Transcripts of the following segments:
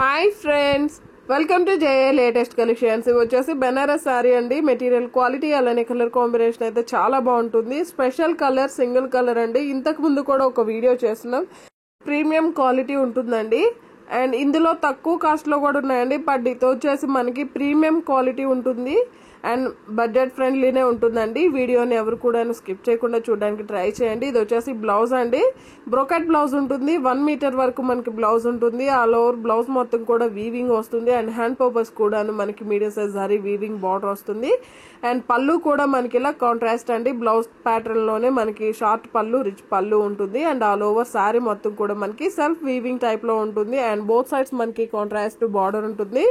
Hi friends, welcome to JA latest collections. ఇవి వచ్చేసి బెనారస్ సారీ అండి. మెటీరియల్ క్వాలిటీ అలానే కలర్ కాంబినేషన్ అయితే చాలా బాగుంటుంది. స్పెషల్ కలర్, సింగిల్ కలర్ అండి. ఇంతకు ముందు కూడా ఒక వీడియో చేస్తున్నాం. ప్రీమియం క్వాలిటీ ఉంటుందండి. అండ్ ఇందులో తక్కువ కాస్ట్ లో కూడా ఉన్నాయండి. బట్ ఇది వచ్చేసి మనకి ప్రీమియం క్వాలిటీ ఉంటుంది అండ్ బడ్జెట్ ఫ్రెండ్లీనే ఉంటుందండి. వీడియోని ఎవరు కూడా స్కిప్ చేయకుండా చూడడానికి ట్రై చేయండి. ఇది వచ్చేసి బ్లౌజ్ అండి. బ్రోకెట్ బ్లౌజ్ ఉంటుంది. 1 మీటర్ వరకు మనకి బ్లౌజ్ ఉంటుంది. ఆల్ ఓవర్ బ్లౌజ్ మొత్తం కూడా వీవింగ్ వస్తుంది. అండ్ హ్యాండ్ పర్పస్ కూడా మనకి medium size zari weaving border వస్తుంది. అండ్ పళ్ళు కూడా మనకి ఇలా కాంట్రాస్ట్ అండి. బ్లౌజ్ ప్యాటర్న్ లోనే మనకి షార్ట్ పళ్ళు, రిచ్ పళ్ళు ఉంటుంది. అండ్ ఆల్ ఓవర్ సారీ మొత్తం కూడా మనకి సెల్ఫ్ వీవింగ్ టైప్ లో ఉంటుంది. అండ్ బోత్ సైడ్స్ మనకి కాంట్రాస్ట్ బార్డర్ ఉంటుంది.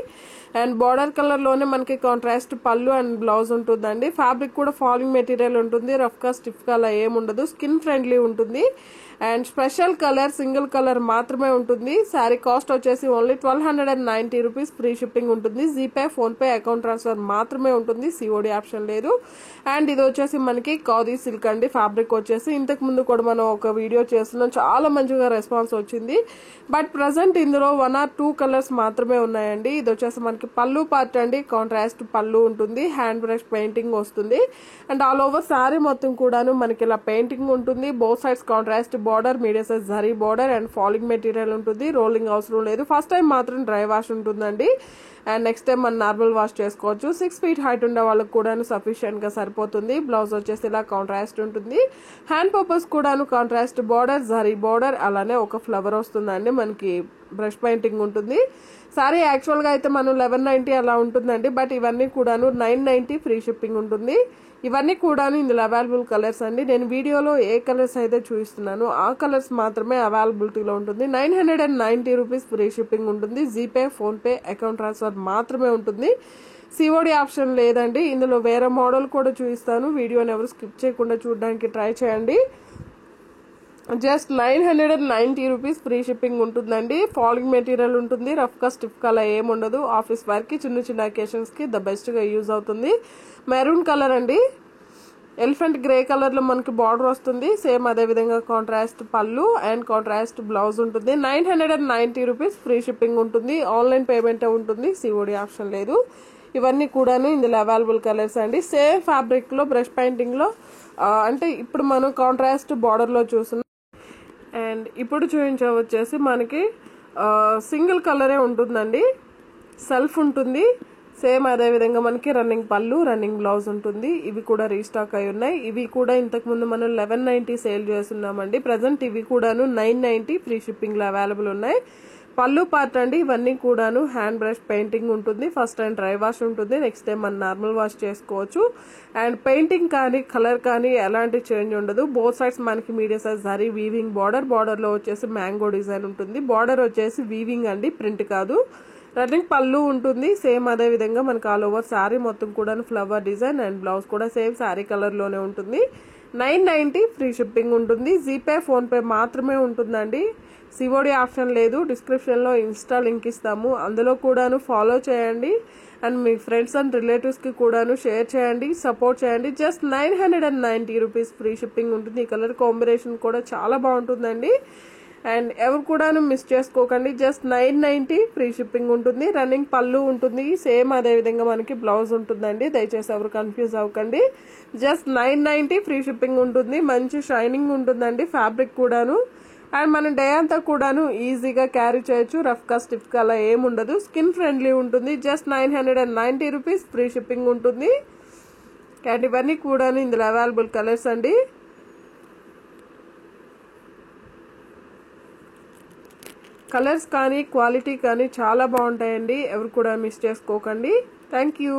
అండ్ బార్డర్ కలర్ లోనే మనకి కాంట్రాస్ట్ పళ్ళు అండ్ బ్లౌజ్ ఉంటుందండి. ఫ్యాబ్రిక్ కూడా ఫాలింగ్ మెటీరియల్ ఉంటుంది. రఫ్ గా స్టిఫ్ గా అలా ఏముండదు. స్కిన్ ఫ్రెండ్లీ ఉంటుంది. And special colour, single colour మాత్రమే ఉంటుంది. శారీ కాస్ట్ వచ్చేసి ఓన్లీ 1290 రూపీస్. ఫ్రీ షిప్పింగ్ ఉంటుంది. GPay, phone pay, account transfer మాత్రమే ఉంటుంది. సిఓడి ఆప్షన్ లేదు. అండ్ ఇది వచ్చేసి మనకి ఖాదీ సిల్క్ అండి. ఫ్యాబ్రిక్ వచ్చేసి ఇంతకు ముందు కూడా మనం ఒక వీడియో చేస్తున్నాం. చాలా మంచిగా రెస్పాన్స్ వచ్చింది. బట్ ప్రజెంట్ ఇందులో 1 or 2 కలర్స్ మాత్రమే ఉన్నాయండి. ఇది వచ్చేసి మనకి పళ్ళు పార్ట్ అండి. కాంట్రాస్ట్ పళ్ళు ఉంటుంది. హ్యాండ్ బ్రష్ పెయింటింగ్ వస్తుంది. అండ్ ఆల్ ఓవర్ శారీ మొత్తం కూడాను మనకి ఇలా పెయింటింగ్ ఉంటుంది. Both sides contrast border, medium size zari border and falling material ఉంటుంది. రోలింగ్ అవసరం లేదు. ఫస్ట్ టైం మాత్రం డ్రై వాష్ ఉంటుందండి. అండ్ నెక్స్ట్ టైం మనం నార్మల్ వాష్ చేసుకోవచ్చు. 6 feet హైట్ ఉండే వాళ్ళకి కూడాను సఫిషియెంట్ గా సరిపోతుంది. బ్లౌజ్ వచ్చేసి ఇలా కాంట్రాస్ట్ ఉంటుంది. హ్యాండ్ పర్పస్ కూడాను కాంట్రాస్ట్ బార్డర్, జరీ బార్డర్, అలానే ఒక ఫ్లవర్ వస్తుందండి. మనకి బ్రష్ పెయింటింగ్ ఉంటుంది. సారీ యాక్చువల్ గా అయితే మనం 1190 అలా ఉంటుందండి. బట్ ఇవన్నీ కూడాను 990 ఫ్రీ షిప్పింగ్ ఉంటుంది. ఇవన్నీ కూడాను ఇందులో అవైలబుల్ కలర్స్ అండి. నేను వీడియోలో ఏ కలర్స్ అయితే చూపిస్తున్నాను ఆ కలర్స్ మాత్రమే అవైలబిలిటీలో ఉంటుంది. 990 రూపీస్ ఫ్రీ షిప్పింగ్ ఉంటుంది. GPay, phone pay, account transfer మాత్రమే ఉంటుంది. సిఓడి ఆప్షన్ లేదండి. ఇందులో వేరే మోడల్ కూడా చూపిస్తాను. వీడియోని ఎవరు స్కిప్ చేయకుండా చూడడానికి ట్రై చేయండి. జస్ట్ 990 రూపీస్ ఫ్రీ షిప్పింగ్ ఉంటుందండి. ఫాలింగ్ మెటీరియల్ ఉంటుంది. రఫ్ గా స్టిఫ్ గా అలా ఏముండదు. ఆఫీస్ వర్క్ కి, చిన్న చిన్న అకేషన్స్ కి ద బెస్ట్ గా యూజ్ అవుతుంది. మెరూన్ కలర్ అండి. ఎలిఫెంట్ గ్రే కలర్ లో మనకి బార్డర్ వస్తుంది. సేమ్ అదే విధంగా కాంట్రాస్ట్ పళ్ళు అండ్ కాంట్రాస్ట్ బ్లౌజ్ ఉంటుంది. 990 రూపీస్ ఫ్రీ షిప్పింగ్ ఉంటుంది. ఆన్లైన్ పేమెంట్ ఉంటుంది. సిఓడి ఆప్షన్ లేదు. ఇవన్నీ కూడాను ఇందులో అవైలబుల్ కలర్స్ అండి. సేమ్ ఫ్యాబ్రిక్ లో బ్రష్ పెయింటింగ్ లో అంటే ఇప్పుడు మనం కాంట్రాస్ట్ బార్డర్ లో చూస్తున్నాం. అండ్ ఇప్పుడు చూపించవచ్చేసి మనకి సింగిల్ కలరే ఉంటుందండి. సెల్ఫ్ ఉంటుంది. సేమ్ అదే విధంగా మనకి రన్నింగ్ పళ్ళు, రన్నింగ్ బ్లౌజ్ ఉంటుంది. ఇవి కూడా రీస్టాక్ అయి ఉన్నాయి. ఇవి కూడా ఇంతకు ముందు మనం 1190 సేల్ చేస్తున్నామండి. ప్రజెంట్ ఇవి కూడాను 990 ఫ్రీ షిప్పింగ్ లో అవైలబుల్ ఉన్నాయి. పళ్ళు పార్ట్ అండి. ఇవన్నీ కూడాను హ్యాండ్ బ్రష్ పెయింటింగ్ ఉంటుంది. ఫస్ట్ టైం డ్రై వాష్ ఉంటుంది. నెక్స్ట్ టైం మనం నార్మల్ వాష్ చేసుకోవచ్చు. అండ్ పెయింటింగ్ కానీ కలర్ కానీ ఎలాంటి చేంజ్ ఉండదు. బోత్ సైడ్స్ మనకి medium size zari weaving border. Border లో వచ్చేసి మ్యాంగో డిజైన్ ఉంటుంది. బార్డర్ వచ్చేసి వీవింగ్ అండి, ప్రింట్ కాదు. రన్నింగ్ పళ్ళు ఉంటుంది. సేమ్ అదే విధంగా మనకి ఆల్ ఓవర్ శారీ మొత్తం కూడా ఫ్లవర్ డిజైన్ అండ్ బ్లౌజ్ కూడా సేమ్ శారీ కలర్ లోనే ఉంటుంది. 990 ఫ్రీ షిప్పింగ్ ఉంటుంది. జీపే, ఫోన్ పే మాత్రమే ఉంటుందండి. సిఓడి ఆప్షన్ లేదు. డిస్క్రిప్షన్ లో ఇన్స్టా లింక్ ఇస్తాము. అందులో కూడాను ఫాలో చేయండి. And me friends and relatives కి కూడాను షేర్ చేయండి, సపోర్ట్ చేయండి. జస్ట్ 990 రూపీస్ ఫ్రీ షిప్పింగ్ ఉంటుంది. ఈ కలర్ కాంబినేషన్ కూడా చాలా బాగుంటుందండి. అండ్ ఎవరు కూడాను మిస్ చేసుకోకండి. జస్ట్ 990 ఫ్రీ షిప్పింగ్ ఉంటుంది. రన్నింగ్ పళ్ళు ఉంటుంది. సేమ్ అదే విధంగా మనకి బ్లౌజ్ ఉంటుందండి. దయచేసి ఎవరు కన్ఫ్యూజ్ అవ్వకండి. జస్ట్ 990 ఫ్రీ షిప్పింగ్ ఉంటుంది. మంచి షైనింగ్ ఉంటుందండి ఫ్యాబ్రిక్ కూడాను. అండ్ మనం డే అంతా కూడాను ఈజీగా క్యారీ చేయొచ్చు. రఫ్ గా స్టిఫ్ గా అలా ఏముండదు. స్కిన్ ఫ్రెండ్లీ ఉంటుంది. జస్ట్ 990 రూపీస్ ఫ్రీ షిప్పింగ్ ఉంటుంది. అండ్ ఇవన్నీ కూడాను ఇందులో అవైలబుల్ కలర్స్ అండి. కలర్స్ కానీ క్వాలిటీ కానీ చాలా బాగుంటాయండి. ఎవరు కూడా మిస్ చేసుకోకండి. Thank you.